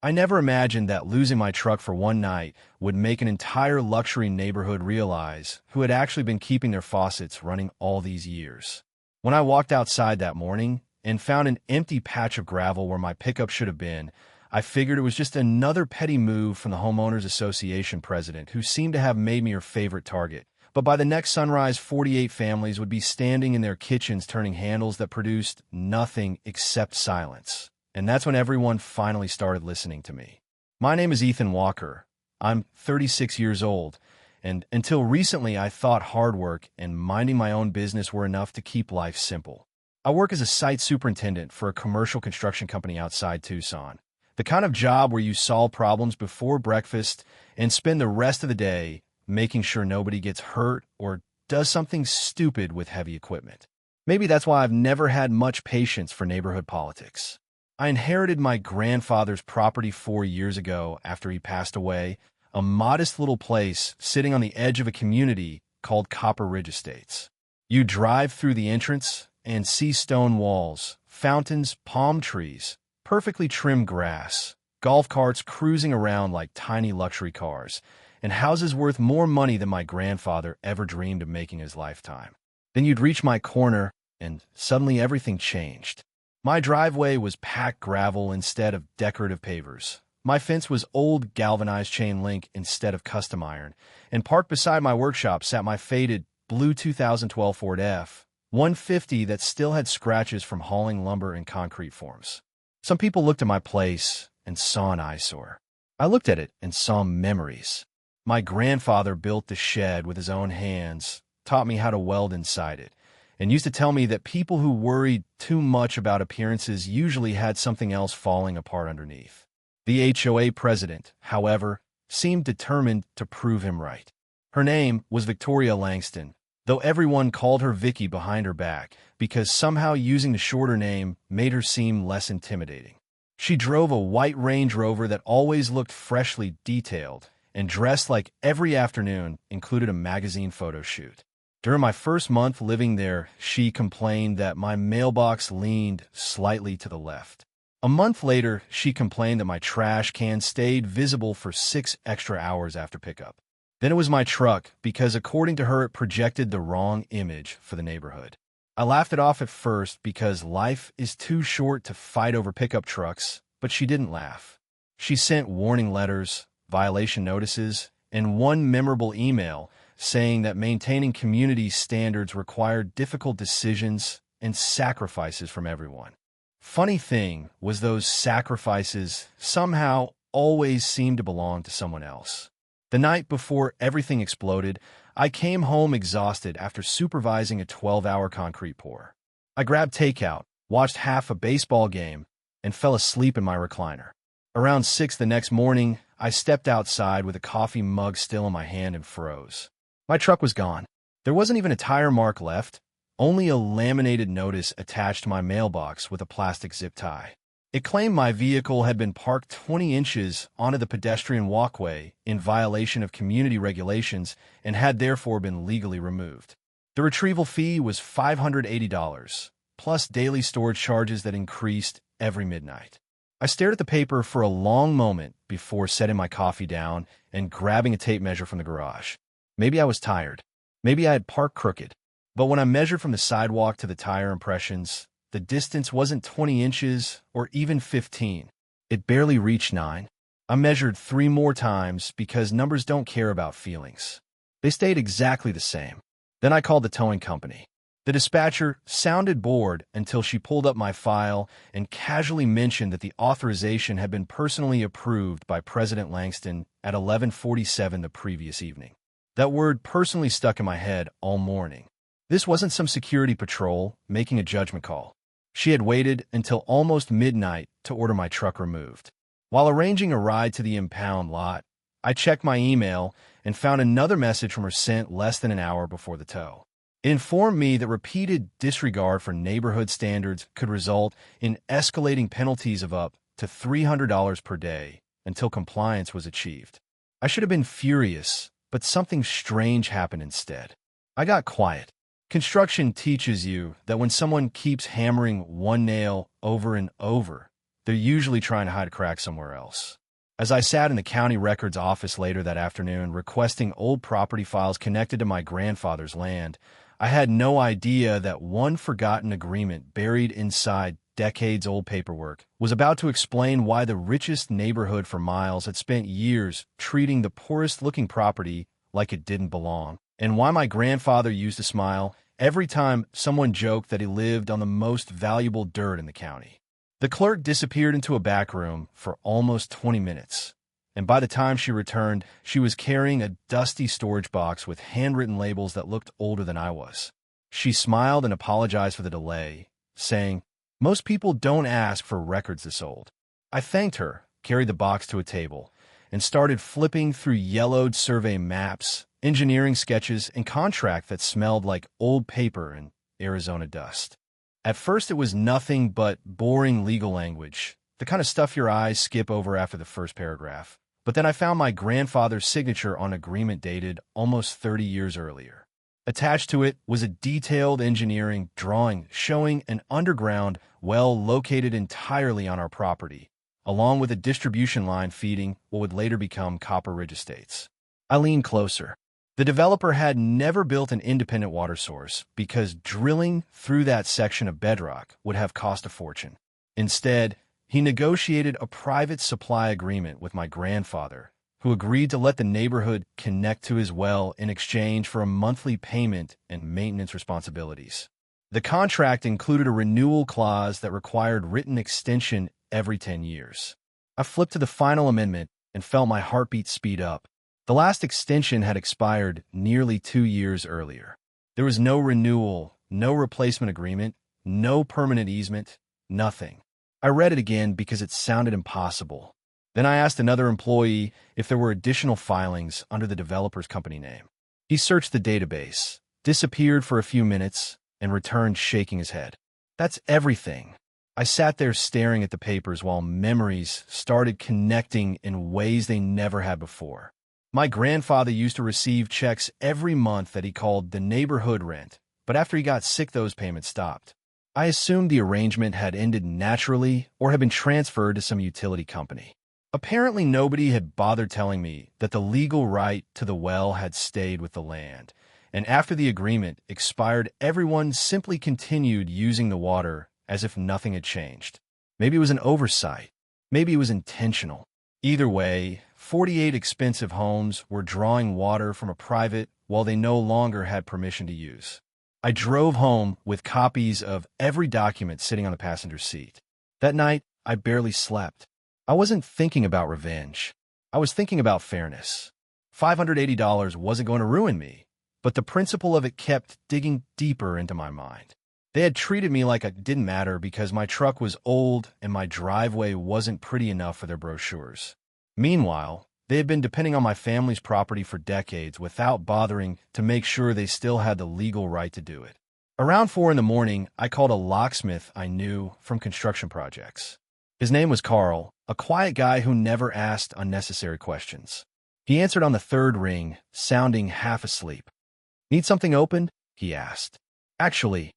I never imagined that losing my truck for one night would make an entire luxury neighborhood realize who had actually been keeping their faucets running all these years. When I walked outside that morning and found an empty patch of gravel where my pickup should have been, I figured it was just another petty move from the Homeowners Association president who seemed to have made me her favorite target. But by the next sunrise, 48 families would be standing in their kitchens turning handles that produced nothing except silence. And that's when everyone finally started listening to me. My name is Ethan Walker. I'm 36 years old, and until recently I thought hard work and minding my own business were enough to keep life simple. I work as a site superintendent for a commercial construction company outside Tucson. The kind of job where you solve problems before breakfast and spend the rest of the day making sure nobody gets hurt or does something stupid with heavy equipment. Maybe that's why I've never had much patience for neighborhood politics. I inherited my grandfather's property 4 years ago after he passed away, a modest little place sitting on the edge of a community called Copper Ridge Estates. You drive through the entrance and see stone walls, fountains, palm trees, perfectly trimmed grass, golf carts cruising around like tiny luxury cars, and houses worth more money than my grandfather ever dreamed of making in his lifetime. Then you'd reach my corner, and suddenly everything changed. My driveway was packed gravel instead of decorative pavers. My fence was old galvanized chain link instead of custom iron, and parked beside my workshop sat my faded blue 2012 Ford F-150 that still had scratches from hauling lumber and concrete forms. Some people looked at my place and saw an eyesore. I looked at it and saw memories. My grandfather built the shed with his own hands, taught me how to weld inside it, and used to tell me that people who worried too much about appearances usually had something else falling apart underneath. The HOA president, however, seemed determined to prove him right. Her name was Victoria Langston, though everyone called her Vicky behind her back because somehow using the shorter name made her seem less intimidating. She drove a white Range Rover that always looked freshly detailed, and dressed like every afternoon included a magazine photo shoot. During my first month living there, she complained that my mailbox leaned slightly to the left. A month later, she complained that my trash can stayed visible for 6 extra hours after pickup. Then it was my truck, because according to her, it projected the wrong image for the neighborhood. I laughed it off at first because life is too short to fight over pickup trucks, but she didn't laugh. She sent warning letters, violation notices, and one memorable email saying that maintaining community standards required difficult decisions and sacrifices from everyone. Funny thing was those sacrifices somehow always seemed to belong to someone else. The night before everything exploded, I came home exhausted after supervising a 12-hour concrete pour. I grabbed takeout, watched half a baseball game, and fell asleep in my recliner. Around 6 the next morning, I stepped outside with a coffee mug still in my hand and froze. My truck was gone. There wasn't even a tire mark left, only a laminated notice attached to my mailbox with a plastic zip tie. It claimed my vehicle had been parked 20 inches onto the pedestrian walkway in violation of community regulations and had therefore been legally removed. The retrieval fee was $580, plus daily storage charges that increased every midnight. I stared at the paper for a long moment before setting my coffee down and grabbing a tape measure from the garage. Maybe I was tired. Maybe I had parked crooked. But when I measured from the sidewalk to the tire impressions, the distance wasn't 20 inches or even 15. It barely reached 9. I measured 3 more times because numbers don't care about feelings. They stayed exactly the same. Then I called the towing company. The dispatcher sounded bored until she pulled up my file and casually mentioned that the authorization had been personally approved by President Langston at 11:47 the previous evening. That word personally stuck in my head all morning. This wasn't some security patrol making a judgment call. She had waited until almost midnight to order my truck removed. While arranging a ride to the impound lot, I checked my email and found another message from her sent less than an hour before the tow. It informed me that repeated disregard for neighborhood standards could result in escalating penalties of up to $300 per day until compliance was achieved. I should have been furious, but something strange happened instead. I got quiet. Construction teaches you that when someone keeps hammering one nail over and over, they're usually trying to hide a crack somewhere else. As I sat in the county records office later that afternoon requesting old property files connected to my grandfather's land, I had no idea that one forgotten agreement buried inside decades-old paperwork was about to explain why the richest neighborhood for miles had spent years treating the poorest-looking property like it didn't belong, and why my grandfather used to smile every time someone joked that he lived on the most valuable dirt in the county. The clerk disappeared into a back room for almost 20 minutes, and by the time she returned, she was carrying a dusty storage box with handwritten labels that looked older than I was. She smiled and apologized for the delay, saying, "Most people don't ask for records this old." I thanked her, carried the box to a table, and started flipping through yellowed survey maps, engineering sketches, and contract that smelled like old paper and Arizona dust. At first, it was nothing but boring legal language, the kind of stuff your eyes skip over after the first paragraph. But then I found my grandfather's signature on an agreement dated almost 30 years earlier. Attached to it was a detailed engineering drawing showing an underground well located entirely on our property, along with a distribution line feeding what would later become Copper Ridge Estates. I leaned closer. The developer had never built an independent water source because drilling through that section of bedrock would have cost a fortune. Instead, he negotiated a private supply agreement with my grandfather, who agreed to let the neighborhood connect to his well in exchange for a monthly payment and maintenance responsibilities. The contract included a renewal clause that required written extension every 10 years. I flipped to the final amendment and felt my heartbeat speed up. The last extension had expired nearly 2 years earlier. There was no renewal, no replacement agreement, no permanent easement, nothing. I read it again because it sounded impossible. Then I asked another employee if there were additional filings under the developer's company name. He searched the database, disappeared for a few minutes, and returned shaking his head. "That's everything." I sat there staring at the papers while memories started connecting in ways they never had before. My grandfather used to receive checks every month that he called the neighborhood rent, but after he got sick, those payments stopped. I assumed the arrangement had ended naturally or had been transferred to some utility company. Apparently, nobody had bothered telling me that the legal right to the well had stayed with the land, and after the agreement expired, everyone simply continued using the water as if nothing had changed. Maybe it was an oversight. Maybe it was intentional. Either way, 48 expensive homes were drawing water from a private well they no longer had permission to use. I drove home with copies of every document sitting on the passenger seat. That night, I barely slept. I wasn't thinking about revenge. I was thinking about fairness. $580 wasn't going to ruin me, but the principle of it kept digging deeper into my mind. They had treated me like it didn't matter because my truck was old and my driveway wasn't pretty enough for their brochures. Meanwhile, they had been depending on my family's property for decades without bothering to make sure they still had the legal right to do it. Around 4 in the morning, I called a locksmith I knew from construction projects. His name was Carl, a quiet guy who never asked unnecessary questions. He answered on the third ring, sounding half asleep. "Need something opened?" he asked. "Actually,"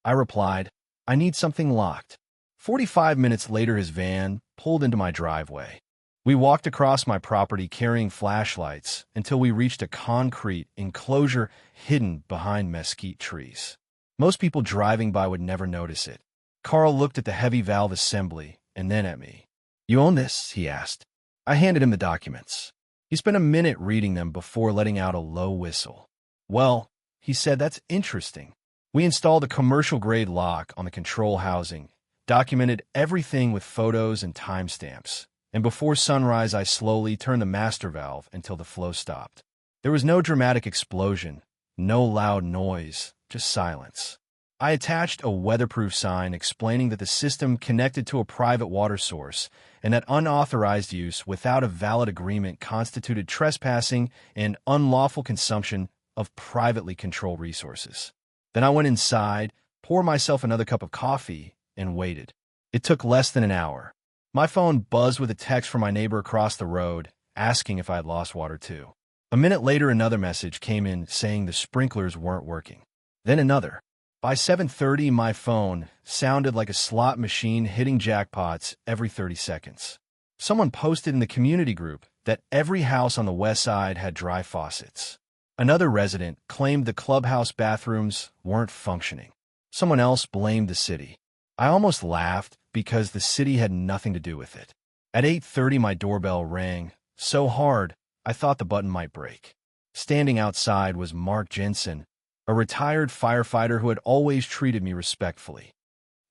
I replied, "I need something locked." 45 minutes later, his van pulled into my driveway. We walked across my property carrying flashlights until we reached a concrete enclosure hidden behind mesquite trees. Most people driving by would never notice it. Carl looked at the heavy valve assembly and then at me. "You own this?" he asked. I handed him the documents. He spent a minute reading them before letting out a low whistle. "Well," he said, "that's interesting. We installed a commercial-grade lock on the control housing, documented everything with photos and timestamps, and before sunrise I slowly turned the master valve until the flow stopped. There was no dramatic explosion, no loud noise, just silence. I attached a weatherproof sign explaining that the system connected to a private water source and that unauthorized use without a valid agreement constituted trespassing and unlawful consumption of privately controlled resources. Then I went inside, poured myself another cup of coffee, and waited. It took less than an hour. My phone buzzed with a text from my neighbor across the road, asking if I had lost water too. A minute later, another message came in saying the sprinklers weren't working. Then another. By 7:30, my phone sounded like a slot machine hitting jackpots every 30 seconds. Someone posted in the community group that every house on the west side had dry faucets. Another resident claimed the clubhouse bathrooms weren't functioning. Someone else blamed the city. I almost laughed because the city had nothing to do with it. At 8:30, my doorbell rang so hard I thought the button might break. Standing outside was Mark Jensen, a retired firefighter who had always treated me respectfully.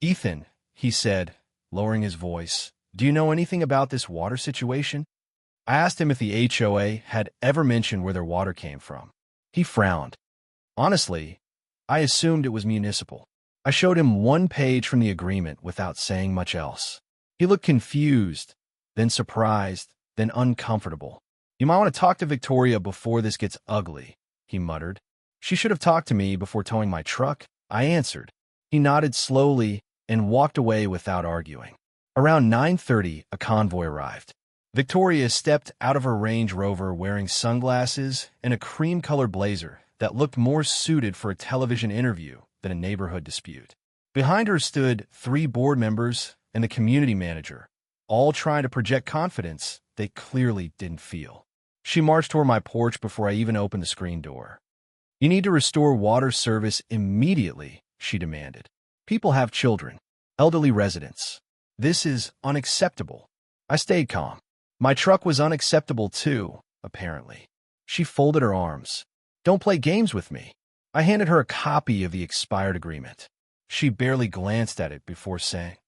"Ethan," he said, lowering his voice, "do you know anything about this water situation?" I asked him if the HOA had ever mentioned where their water came from. He frowned. Honestly, I assumed it was municipal. I showed him one page from the agreement without saying much else. He looked confused, then surprised, then uncomfortable. "You might want to talk to Victoria before this gets ugly," he muttered. "She should have talked to me before towing my truck," I answered. He nodded slowly and walked away without arguing. Around 9:30, a convoy arrived. Victoria stepped out of her Range Rover wearing sunglasses and a cream-colored blazer that looked more suited for a television interview than a neighborhood dispute. Behind her stood 3 board members and the community manager, all trying to project confidence they clearly didn't feel. She marched toward my porch before I even opened the screen door. "You need to restore water service immediately," she demanded. "People have children, elderly residents. This is unacceptable." I stayed calm. My truck was unacceptable too, apparently. She folded her arms. "Don't play games with me." I handed her a copy of the expired agreement. She barely glanced at it before saying,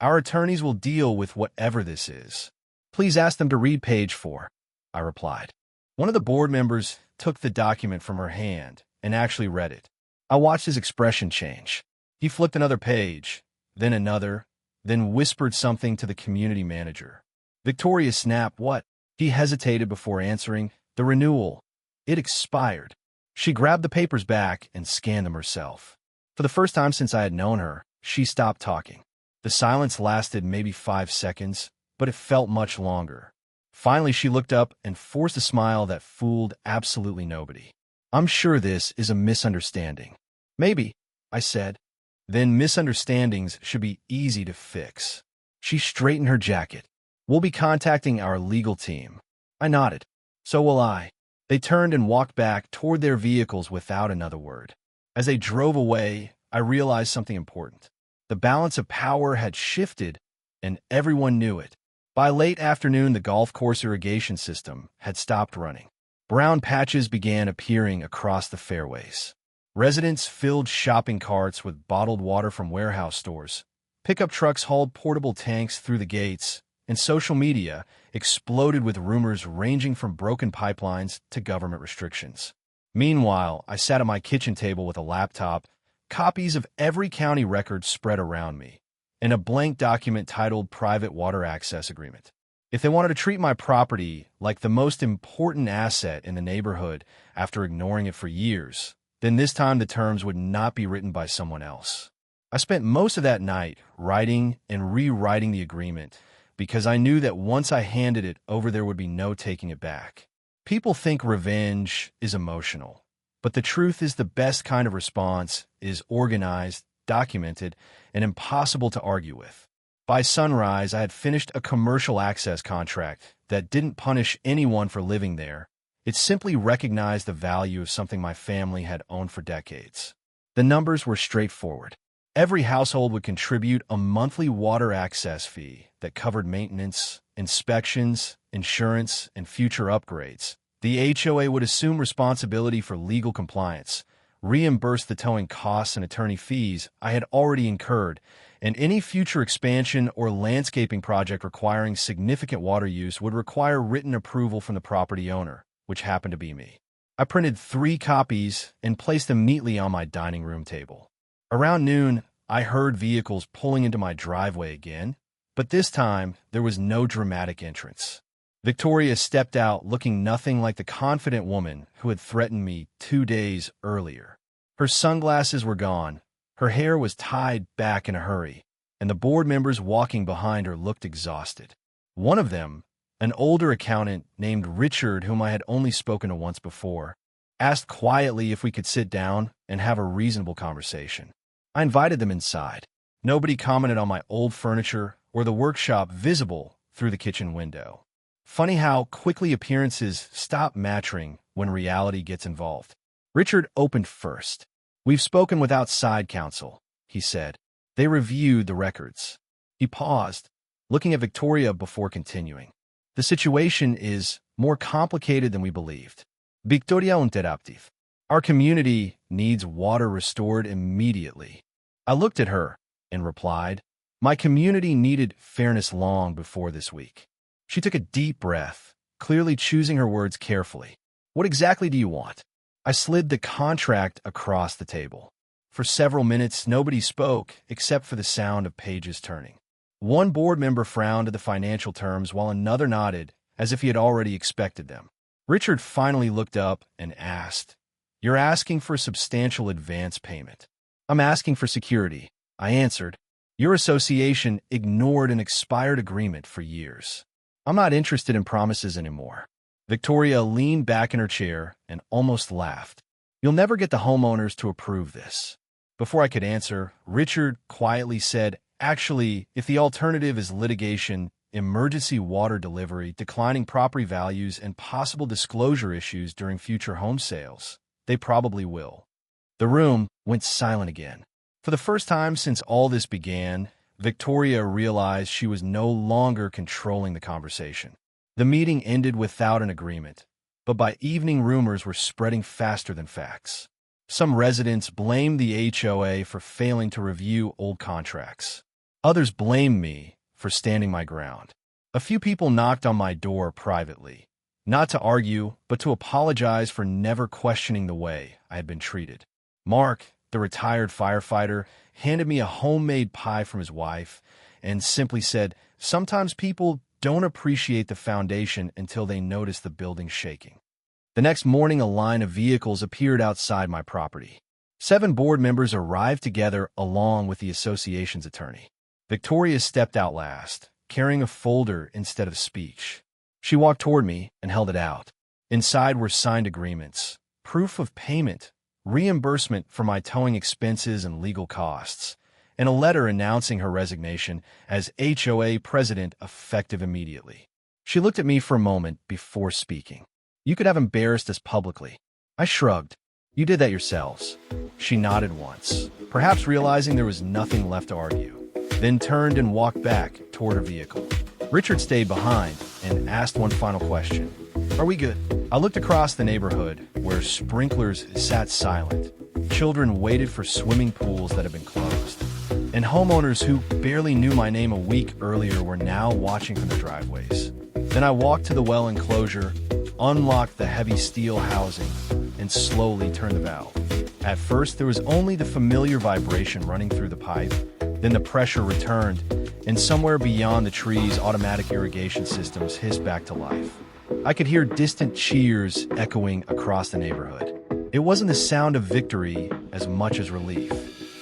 "Our attorneys will deal with whatever this is. Please ask them to read page 4, I replied. One of the board members took the document from her hand and actually read it. I watched his expression change. He flipped another page, then another, then whispered something to the community manager. Victoria snapped, "What?" He hesitated before answering, "The renewal. It expired." She grabbed the papers back and scanned them herself. For the first time since I had known her, she stopped talking. The silence lasted maybe 5 seconds, but it felt much longer. Finally, she looked up and forced a smile that fooled absolutely nobody. "I'm sure this is a misunderstanding." "Maybe," I said. "Then misunderstandings should be easy to fix." She straightened her jacket. "We'll be contacting our legal team." I nodded. "So will I." They turned and walked back toward their vehicles without another word. As they drove away, I realized something important. The balance of power had shifted, and everyone knew it. By late afternoon, the golf course irrigation system had stopped running. Brown patches began appearing across the fairways. Residents filled shopping carts with bottled water from warehouse stores. Pickup trucks hauled portable tanks through the gates, and social media exploded with rumors ranging from broken pipelines to government restrictions. Meanwhile, I sat at my kitchen table with a laptop, copies of every county record spread around me, and a blank document titled Private Water Access Agreement. If they wanted to treat my property like the most important asset in the neighborhood after ignoring it for years, then this time the terms would not be written by someone else. I spent most of that night writing and rewriting the agreement because I knew that once I handed it over, there would be no taking it back. People think revenge is emotional, but the truth is the best kind of response is organized, documented, and impossible to argue with. By sunrise, I had finished a commercial access contract that didn't punish anyone for living there. It simply recognized the value of something my family had owned for decades. The numbers were straightforward. Every household would contribute a monthly water access fee that covered maintenance, inspections, insurance, and future upgrades. The HOA would assume responsibility for legal compliance, reimburse the towing costs and attorney fees I had already incurred, and any future expansion or landscaping project requiring significant water use would require written approval from the property owner, which happened to be me. I printed 3 copies and placed them neatly on my dining room table. Around noon, I heard vehicles pulling into my driveway again, but this time there was no dramatic entrance. Victoria stepped out looking nothing like the confident woman who had threatened me 2 days earlier. Her sunglasses were gone, her hair was tied back in a hurry, and the board members walking behind her looked exhausted. One of them, an older accountant named Richard, whom I had only spoken to once before, asked quietly if we could sit down and have a reasonable conversation. I invited them inside. Nobody commented on my old furniture or the workshop visible through the kitchen window. Funny how quickly appearances stop matching when reality gets involved. Richard opened first. "We've spoken with outside counsel," he said. "They reviewed the records." He paused, looking at Victoria before continuing. "The situation is more complicated than we believed. Victoria interruptive. Our community needs water restored immediately." I looked at her and replied, "My community needed fairness long before this week." She took a deep breath, clearly choosing her words carefully. "What exactly do you want?" I slid the contract across the table. For several minutes, nobody spoke except for the sound of pages turning. One board member frowned at the financial terms while another nodded, as if he had already expected them. Richard finally looked up and asked, "You're asking for a substantial advance payment." "I'm asking for security," I answered. "Your association ignored an expired agreement for years. I'm not interested in promises anymore." Victoria leaned back in her chair and almost laughed. "You'll never get the homeowners to approve this." Before I could answer, Richard quietly said, "Actually, if the alternative is litigation, emergency water delivery, declining property values, and possible disclosure issues during future home sales, they probably will." The room went silent again. For the first time since all this began, Victoria realized she was no longer controlling the conversation. The meeting ended without an agreement, but by evening rumors were spreading faster than facts. Some residents blamed the HOA for failing to review old contracts. Others blamed me for standing my ground. A few people knocked on my door privately, not to argue, but to apologize for never questioning the way I had been treated. Mark, the retired firefighter, handed me a homemade pie from his wife and simply said, "Sometimes people don't appreciate the foundation until they notice the building shaking." The next morning, a line of vehicles appeared outside my property. 7 board members arrived together along with the association's attorney. Victoria stepped out last, carrying a folder instead of speech. She walked toward me and held it out. Inside were signed agreements, proof of payment, reimbursement for my towing expenses and legal costs, and a letter announcing her resignation as HOA president effective immediately. She looked at me for a moment before speaking. "You could have embarrassed us publicly." I shrugged. "You did that yourselves." She nodded once, perhaps realizing there was nothing left to argue, then turned and walked back toward her vehicle. Richard stayed behind and asked one final question. "Are we good?" I looked across the neighborhood where sprinklers sat silent. Children waited for swimming pools that had been closed, and homeowners who barely knew my name a week earlier were now watching from the driveways. Then I walked to the well enclosure, unlocked the heavy steel housing, and slowly turned the valve. At first, there was only the familiar vibration running through the pipe. Then the pressure returned, and somewhere beyond the trees, automatic irrigation systems hissed back to life. I could hear distant cheers echoing across the neighborhood. It wasn't the sound of victory as much as relief.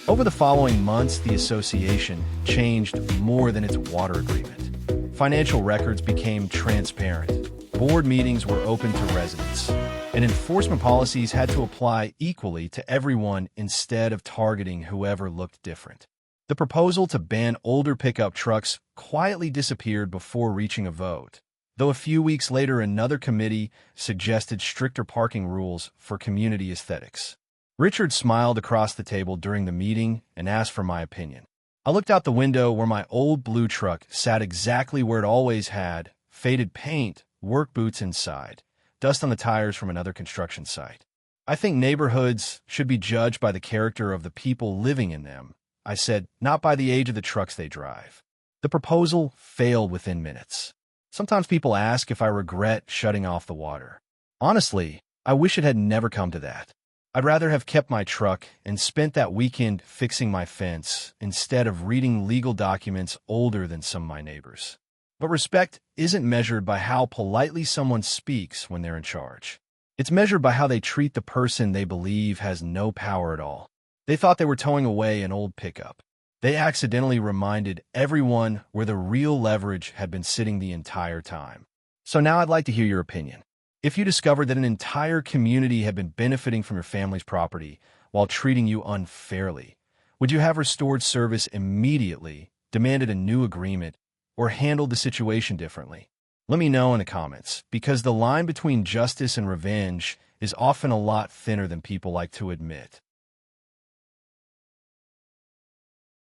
Over the following months, the association changed more than its water agreement. Financial records became transparent. Board meetings were open to residents, and enforcement policies had to apply equally to everyone instead of targeting whoever looked different. The proposal to ban older pickup trucks quietly disappeared before reaching a vote, though a few weeks later another committee suggested stricter parking rules for community aesthetics. Richard smiled across the table during the meeting and asked for my opinion. I looked out the window where my old blue truck sat exactly where it always had, faded paint, work boots inside, dust on the tires from another construction site. "I think neighborhoods should be judged by the character of the people living in them," I said, "not by the age of the trucks they drive." The proposal failed within minutes. Sometimes people ask if I regret shutting off the water. Honestly, I wish it had never come to that. I'd rather have kept my truck and spent that weekend fixing my fence instead of reading legal documents older than some of my neighbors. But respect isn't measured by how politely someone speaks when they're in charge. It's measured by how they treat the person they believe has no power at all. They thought they were towing away an old pickup. They accidentally reminded everyone where the real leverage had been sitting the entire time. So now I'd like to hear your opinion. If you discovered that an entire community had been benefiting from your family's property while treating you unfairly, Would you have restored service immediately, demanded a new agreement, or handled the situation differently? Let me know in the comments, because the line between justice and revenge is often a lot thinner than people like to admit.